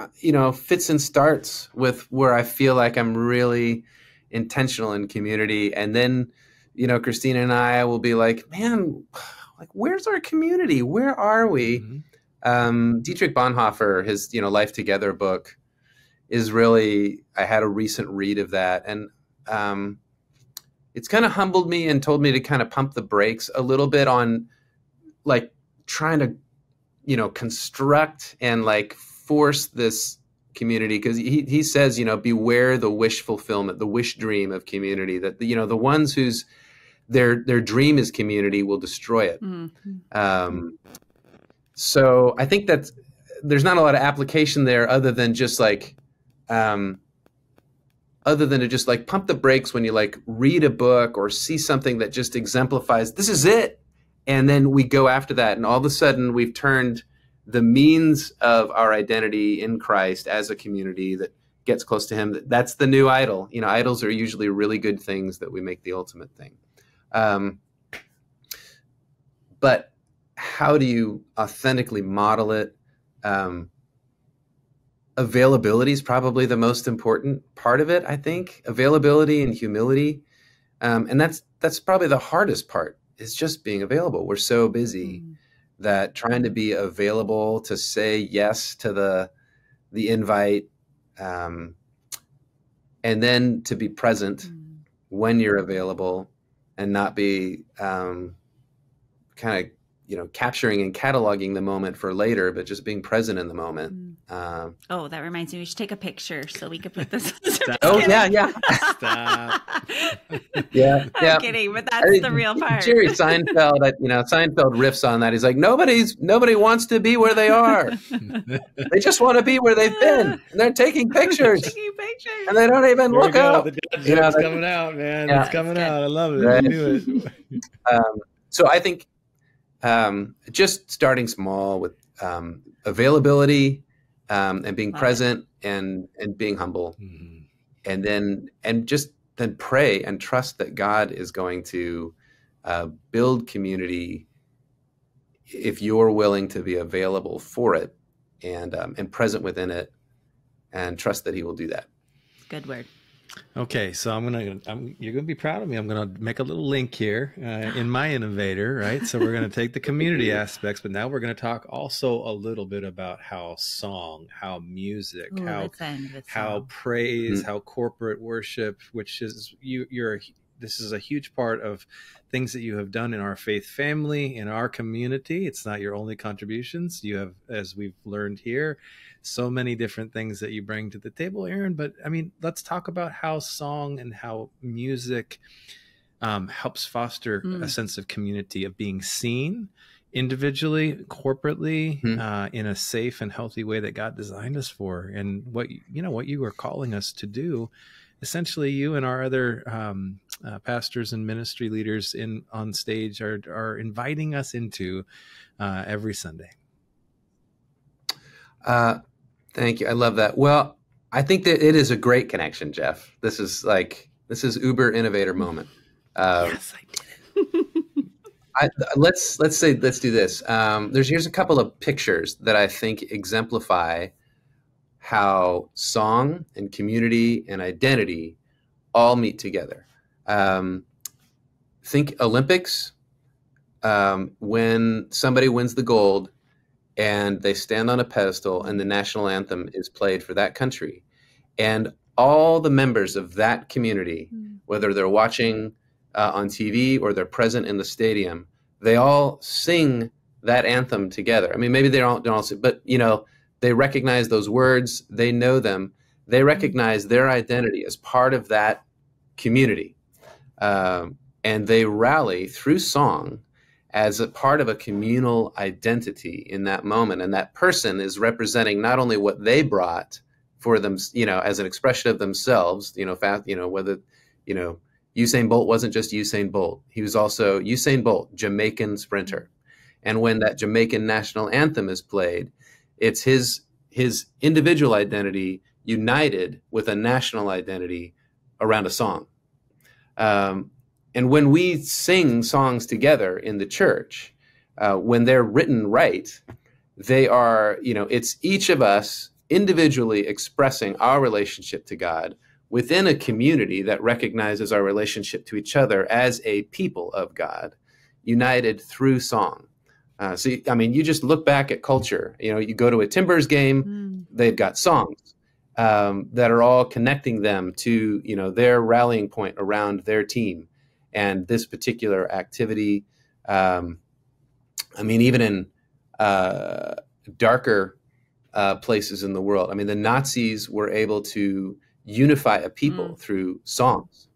fits and starts with where I feel like I'm really intentional in community. And then, Christina and I will be like, man, like, where's our community? Where are we? Dietrich Bonhoeffer, his, Life Together book is really, I had a recent read of that. And it's kind of humbled me and told me to kind of pump the brakes a little bit on like trying to, construct and like force this community. Because he says, beware the wish fulfillment, the wish dream of community, that, the ones whose their dream is community will destroy it. So I think that there's not a lot of application there other than just like, other than to just like pump the brakes when you like read a book or see something that just exemplifies, this is it. And then we go after that. And all of a sudden we've turned the means of our identity in Christ as a community that gets close to him. That's the new idol. Idols are usually really good things that we make the ultimate thing. But how do you authentically model it? Availability is probably the most important part of it, I think. Availability and humility. And that's probably the hardest part, is just being available. We're so busy that trying to be available to say yes to the invite, and then to be present when you're available and not be kind of, capturing and cataloging the moment for later, but just being present in the moment. That reminds me, we should take a picture so we could put this. Yeah. Stop. I'm kidding, but that's the real part. Jerry Seinfeld, Seinfeld riffs on that. He's like, nobody wants to be where they are. They just want to be where they've been. And they're taking pictures. And they don't even look up. It's coming out, man. It's coming out. I love it. Right. I knew it. So I think just starting small with availability and being present and being humble, and then pray and trust that God is going to build community if you're willing to be available for it and present within it, and trust that he will do that. Good word. Okay, so you're gonna be proud of me. I'm gonna make a little link here in my innovator, right? So we're gonna take the community aspects, but now we're gonna talk also a little bit about how song, how music, how praise, how corporate worship, which is this is a huge part of things that you have done in our faith family, in our community. It's not your only contributions. You have, as we've learned here, so many different things that you bring to the table, Aaron. But I mean, let's talk about how song and how music helps foster a sense of community, of being seen individually, corporately, in a safe and healthy way that God designed us for. And what you are calling us to do, essentially, you and our other pastors and ministry leaders on stage are inviting us into every Sunday. Thank you. I love that. Well, I think that it is a great connection, Jeff. This is Uber innovator moment. Yes, I did it. Let's do this. Here's a couple of pictures that I think exemplify how song and community and identity all meet together. Think Olympics, when somebody wins the gold and they stand on a pedestal, and the national anthem is played for that country. And all the members of that community, whether they're watching on TV or they're present in the stadium, they all sing that anthem together. I mean, maybe they don't all sing, but, they recognize those words. They know them. They recognize their identity as part of that community. And they rally through song as a part of a communal identity in that moment. And that person is representing not only what they brought for them, as an expression of themselves, whether, Usain Bolt wasn't just Usain Bolt. He was also Usain Bolt, Jamaican sprinter. And when that Jamaican national anthem is played, it's his individual identity united with a national identity around a song. And when we sing songs together in the church, when they're written right, they are, it's each of us individually expressing our relationship to God within a community that recognizes our relationship to each other as a people of God, united through song. You just look back at culture. You go to a Timbers game, they've got songs that are all connecting them to, their rallying point around their team and this particular activity. Even in darker places in the world, the Nazis were able to unify a people through songs.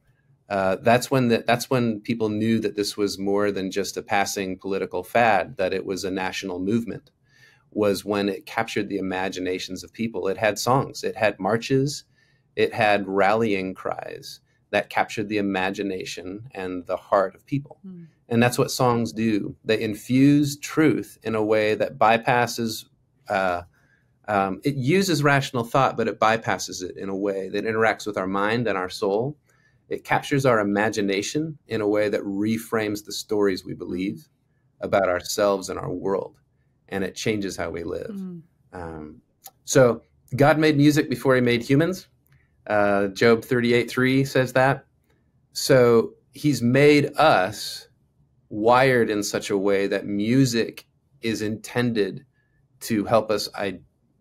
That's when people knew that this was more than just a passing political fad, that it was a national movement, was when it captured the imaginations of people. It had songs, it had marches, it had rallying cries that captured the imagination and the heart of people. And that's what songs do. They infuse truth in a way that bypasses, it uses rational thought, but it bypasses it in a way that interacts with our mind and our soul. It captures our imagination in a way that reframes the stories we believe about ourselves and our world, and it changes how we live. So God made music before he made humans. Job 38:3 says that. So he's made us wired in such a way that music is intended to help us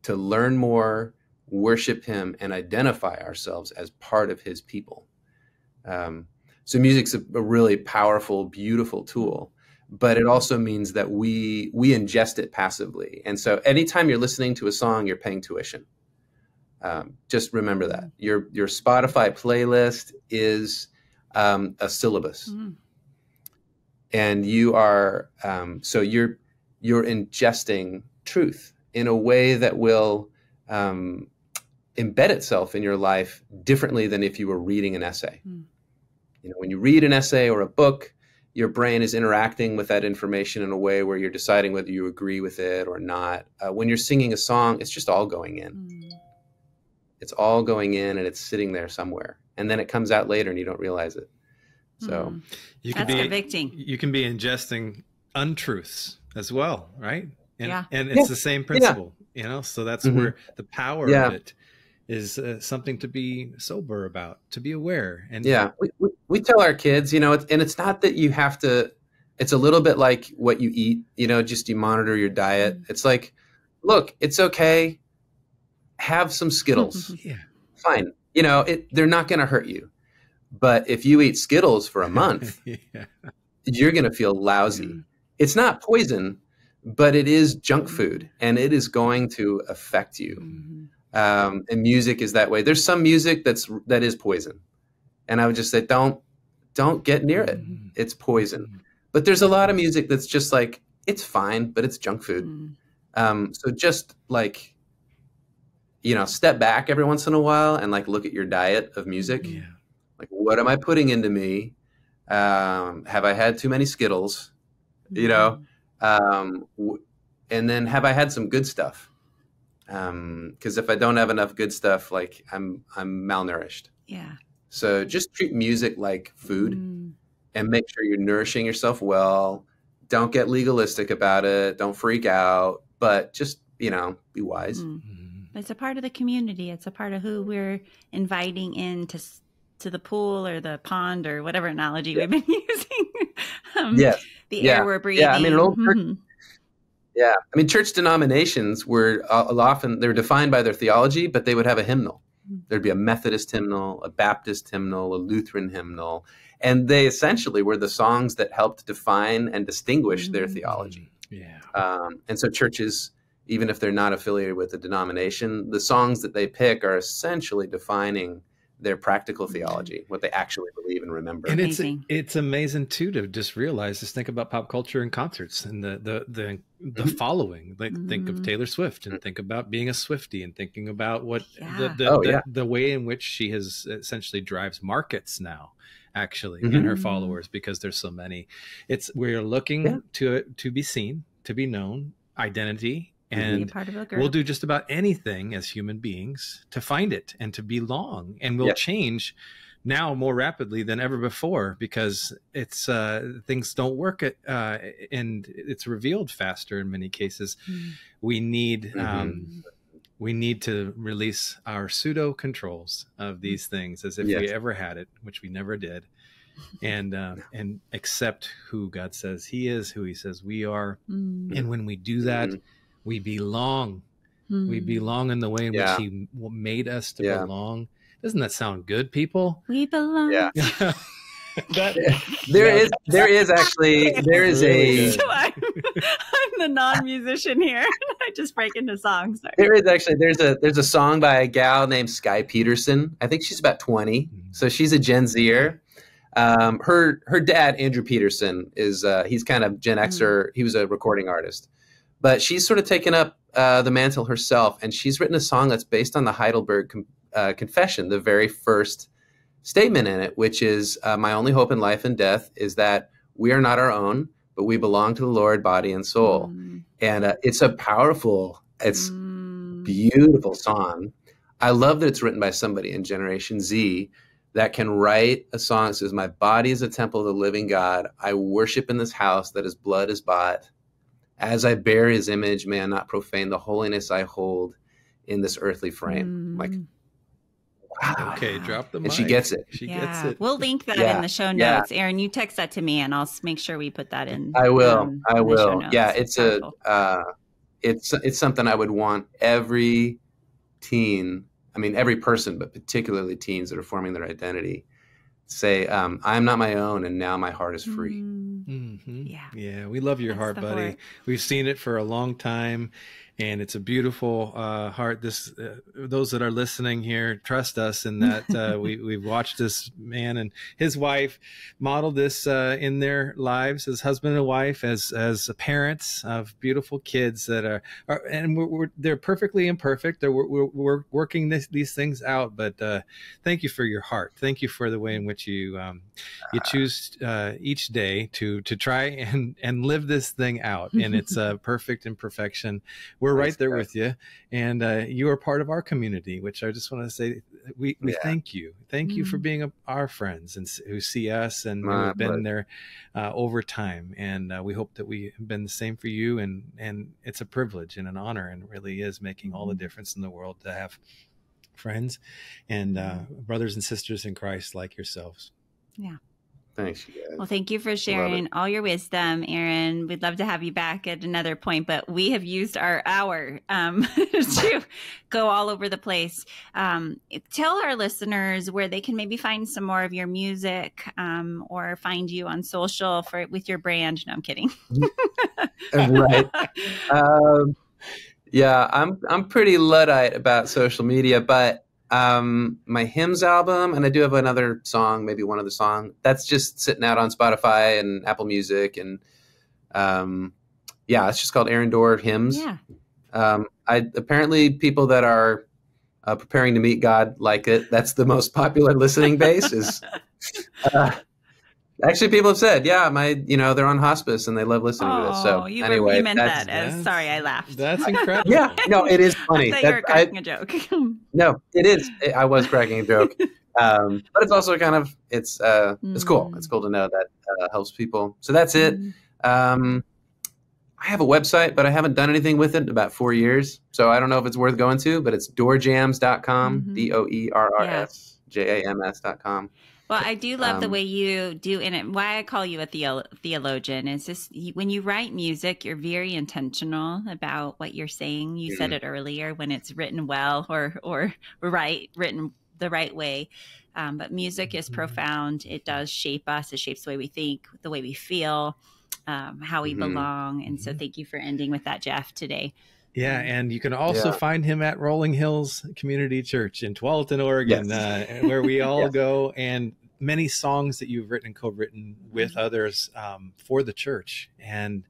to learn more, worship him, and identify ourselves as part of his people. So music's a really powerful, beautiful tool, but it also means that we ingest it passively. And so anytime you're listening to a song, you're paying tuition. Just remember that your Spotify playlist is a syllabus, and you are so you're ingesting truth in a way that will embed itself in your life differently than if you were reading an essay. When you read an essay or a book, your brain is interacting with that information in a way where you're deciding whether you agree with it or not. When you're singing a song, it's just all going in. It's all going in, and it's sitting there somewhere. And then it comes out later and you don't realize it. So that's convicting. You can be ingesting untruths as well, right? And and it's the same principle, so that's where the power of it is, something to be sober about, to be aware. And we tell our kids, and it's not that you have to, it's a little bit like what you eat, just you monitor your diet. It's like, look, it's okay. Have some Skittles. Fine. They're not going to hurt you. But if you eat Skittles for a month, you're going to feel lousy. It's not poison, but it is junk food, and it is going to affect you. And music is that way. There's some music that is poison. And I would just say, don't get near it. It's poison. But there's a lot of music that's just like, it's fine, but it's junk food. So just like, step back every once in a while and like look at your diet of music. Like, what am I putting into me? Have I had too many Skittles? And then have I had some good stuff? Because if I don't have enough good stuff, like I'm malnourished. So just treat music like food and make sure you're nourishing yourself well. Don't get legalistic about it. Don't freak out, but just, be wise. It's a part of the community. It's a part of who we're inviting in to the pool or the pond or whatever analogy we've been using. The air we're breathing. An old Yeah. I mean, church denominations were often, they were defined by their theology, but they would have a hymnal. There'd be a Methodist hymnal, a Baptist hymnal, a Lutheran hymnal. And they essentially were the songs that helped define and distinguish their theology. Yeah. And so churches, even if they're not affiliated with the denomination, the songs that they pick are essentially defining their practical theology, what they actually believe and remember. And it's amazing too to just realize, just think about pop culture and concerts and the following. Like think of Taylor Swift and think about being a Swiftie and thinking about what the way in which she has essentially drives markets now, actually, in her followers, because there's so many. We're looking to be seen, to be known, identity. And we'll do just about anything as human beings to find it and to belong. And we'll change now more rapidly than ever before because it's things don't work and it's revealed faster in many cases. We need to release our pseudo controls of these things as if we ever had it, which we never did. And accept who God says He is, who He says we are. And when we do that, we belong. We belong in the way in which He made us to belong. Doesn't that sound good, people? We belong. Yeah. There is a. So I'm the non-musician here. I just break into songs. Sorry. There's a song by a gal named Sky Peterson. I think she's about 20, so she's a Gen Zer. Her dad, Andrew Peterson, is he's kind of Gen Xer. He was a recording artist. But she's sort of taken up the mantle herself, and she's written a song that's based on the Heidelberg Confession, the very first statement in it, which is, my only hope in life and death is that we are not our own, but we belong to the Lord, body and soul. And it's a powerful, it's beautiful song. I love that it's written by somebody in Generation Z that can write a song that says, my body is a temple of the living God. I worship in this house that His blood is bought. As I bear His image, may I not profane the holiness I hold in this earthly frame. Like, wow. Okay, drop the mic. And she gets it. She gets it. We'll link that in the show notes. Aaron, you text that to me, and I'll make sure we put that in. I will. I will. Yeah, it's it's something I would want every teen. I mean, every person, but particularly teens that are forming their identity, say, "I'm not my own, and now my heart is free." Yeah, we love your heart, buddy. Heart. We've seen it for a long time, and it's a beautiful heart. Those that are listening here, trust us in that we've watched this man and his wife model this in their lives as husband and wife, as parents of beautiful kids that are and they're perfectly imperfect. We're working these things out, but thank you for your heart. Thank you for the way in which you choose each day to try and live this thing out in its perfect imperfection. We're right there with you, and you are part of our community, which I just want to say we thank you. Thank you for being our friends and who see us and who have been there over time. And we hope that we have been the same for you. And it's a privilege and an honor, and it really is making all the difference in the world to have friends and brothers and sisters in Christ like yourselves. Yeah. Thanks, you guys. Well, thank you for sharing all your wisdom, Aaron. We'd love to have you back at another point, but we have used our hour to go all over the place. Tell our listeners where they can maybe find some more of your music or find you on social with your brand. No, I'm kidding. Right. Yeah, I'm pretty Luddite about social media, but my hymns album, and I do have another song, maybe one other song that's just sitting out on Spotify and Apple Music, and it's just called Aaron Dorr Hymns. Apparently people that are preparing to meet God like it. That's the most popular listening base. Is actually people have said, they're on hospice and they love listening to this. So anyway, you meant that as sorry, I laughed. That's incredible. Yeah, no, it is funny. I thought you were cracking a joke. No, it is. I was cracking a joke, but it's also kind of it's cool. It's cool to know that helps people. So that's it. I have a website, but I haven't done anything with it in about 4 years. So I don't know if it's worth going to, but it's doorjams.com, DOERRSJAMS.com. Well, I do love the way you do in it. Why I call you a theologian is just when you write music, you're very intentional about what you're saying. You said it earlier, when it's written well or written the right way. But music is profound. It does shape us. It shapes the way we think, the way we feel, how we belong. And so thank you for ending with that, Jeff, today. Yeah, and you can also find him at Rolling Hills Community Church in Tualatin, Oregon, where we all go, and many songs that you've written and co-written with others for the church, and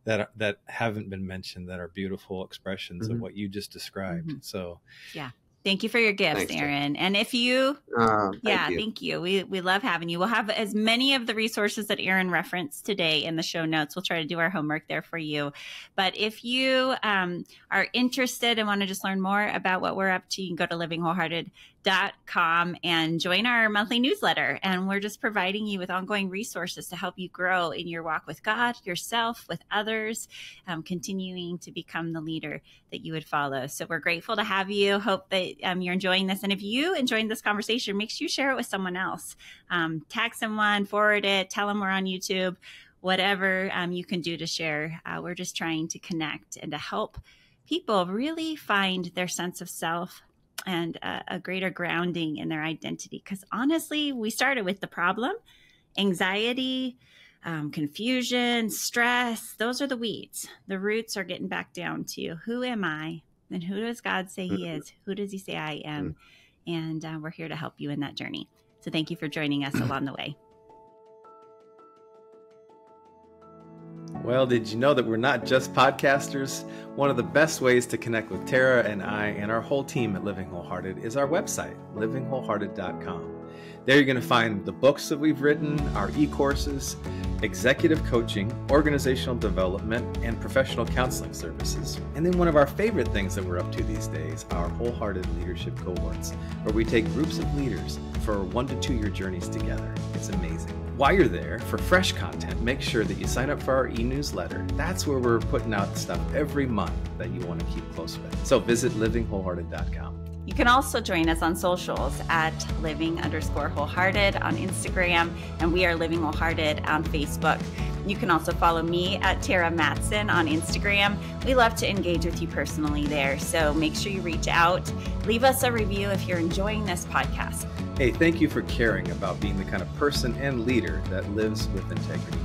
that haven't been mentioned, that are beautiful expressions of what you just described. So, yeah. Thank you for your gifts, Thanks, Aaron. And if you, thank you. We love having you. We'll have as many of the resources that Aaron referenced today in the show notes. We'll try to do our homework there for you. But if you are interested and want to just learn more about what we're up to, you can go to livingwholehearted.com and join our monthly newsletter. And we're just providing you with ongoing resources to help you grow in your walk with God, yourself, with others, continuing to become the leader that you would follow. So we're grateful to have you. Hope that you're enjoying this. And if you enjoyed this conversation, make sure you share it with someone else. Tag someone, forward it, tell them we're on YouTube, whatever you can do to share. We're just trying to connect and to help people really find their sense of self and a greater grounding in their identity. Because honestly, we started with the problem, anxiety, confusion, stress. Those are the weeds. The roots are getting back down to who am I? And who does God say he is? Who does he say I am? And we're here to help you in that journey. So thank you for joining us along the way. Well, did you know that we're not just podcasters? One of the best ways to connect with Tara and I and our whole team at Living Wholehearted is our website, livingwholehearted.com. There you're going to find the books that we've written, our e-courses, executive coaching, organizational development, and professional counseling services. And then one of our favorite things that we're up to these days, our Wholehearted Leadership Cohorts, where we take groups of leaders for 1 to 2 year journeys together. It's amazing. While you're there, for fresh content, make sure that you sign up for our e-newsletter. That's where we're putting out stuff every month that you want to keep close with. So visit livingwholehearted.com. You can also join us on socials at living_wholehearted on Instagram, and we are Living Wholehearted on Facebook. You can also follow me at Tara Matson on Instagram. We love to engage with you personally there, so make sure you reach out. Leave us a review if you're enjoying this podcast. Hey, thank you for caring about being the kind of person and leader that lives with integrity.